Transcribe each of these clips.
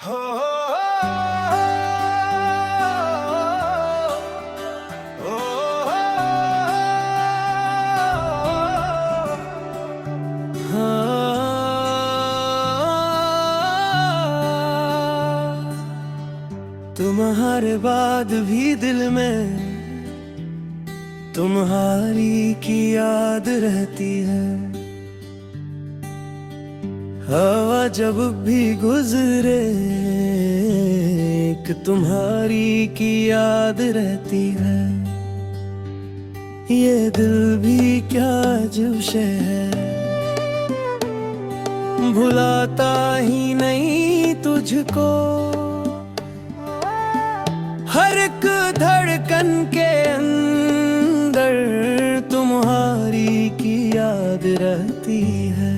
हो तुम्हारे बाद भी दिल में तुम्हारी की याद रहती है। हवा जब भी गुजरे एक तुम्हारी की याद रहती है। ये दिल भी क्या अजब शे है, भुलाता ही नहीं तुझको। हर एक धड़कन के अंदर तुम्हारी की याद रहती है।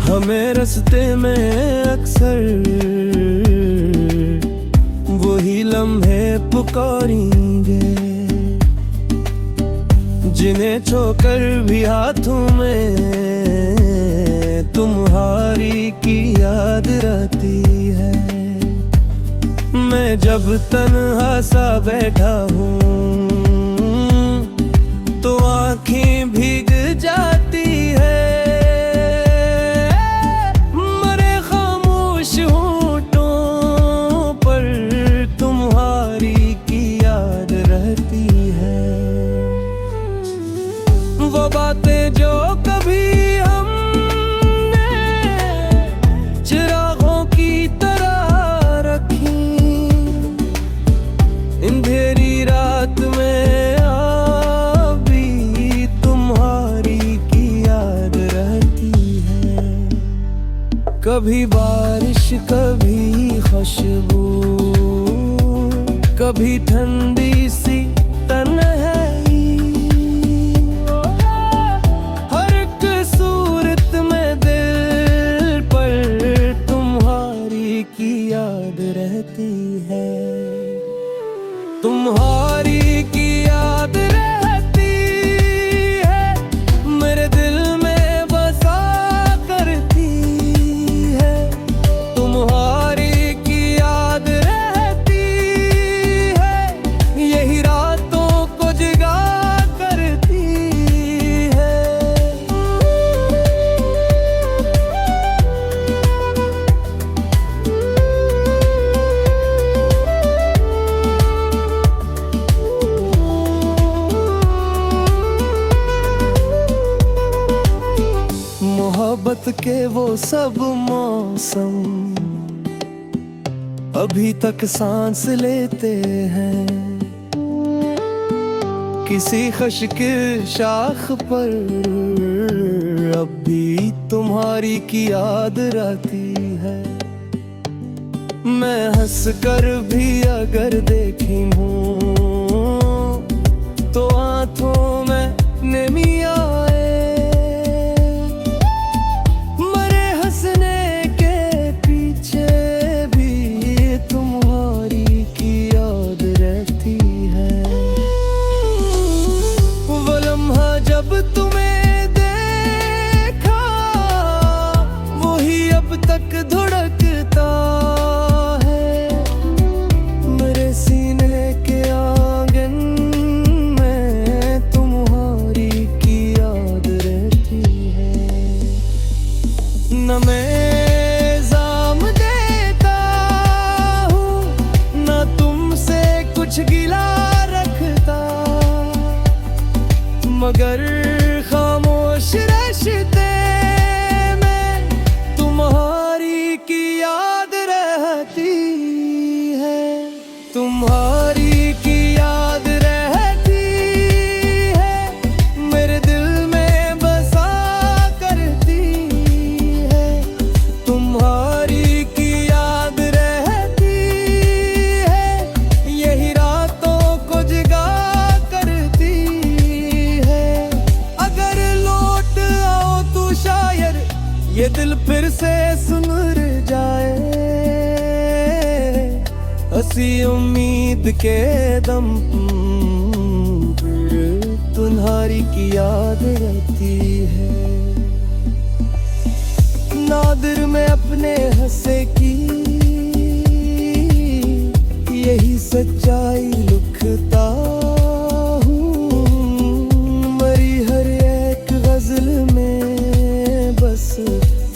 हमें रास्ते में अक्सर वही लम्हे पुकारेंगे, जिन्हें छोकर भी हाथों में तुम्हारी की याद रहती है। मैं जब तन्हा सा बैठा हूँ तो आँखें भीग जाती है। मरे खामोश होठों पर तुम्हारी की याद रहती है। वो बातें जो कभी हमने चिरागों की तरह रखी, अंधेरी रात में अभी तुम्हारी की याद रहती है। कभी बारिश कभी खुशबू, कभी ठंडी सी तन्हाई, हर एक सूरत में दिल पर तुम्हारी की याद रहती है। तुम्हारी की याद रहती है, मेरे दिल में बसा करती है। तुम्हारी की याद रहती है, यही रातों को जगा करती है। मोहब्बत के वो सब मौसम अभी तक सांस लेते हैं। किसी खुशकिल शाख पर अब भी तुम्हारी की याद रहती है। मैं हंस कर भी अगर देखी हूँ तो आंखों में नमी आए। मरे हंसने के पीछे भी तुम्हारी की याद रहती है। वो लम्हा जब तुम्हें देखा वही अब तक धड़कता है। मेरे सीने के आंगन में तुम्हारी की याद रहती है। न मैं इल्ज़ाम देता हूँ, न तुमसे कुछ गिला रखता, मगर खामोश रिश्ते में तुम्हारी की याद रहती है। तुम्हारी की याद रहती है, मेरे दिल में बसा करती है। तुम्हारी की याद रहती है, यही रातों को जगा करती है। अगर लौट आओ तो शायर ये दिल फिर से सुलझ जाए। हंसी उम्मीद के दम पर तुम्हारी की याद रहती है। नादिर में अपने हंसे की, यही सच्चाई लिखता हूँ। मरी हर एक गजल में बस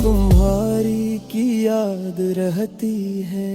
तुम्हारी की याद रहती है।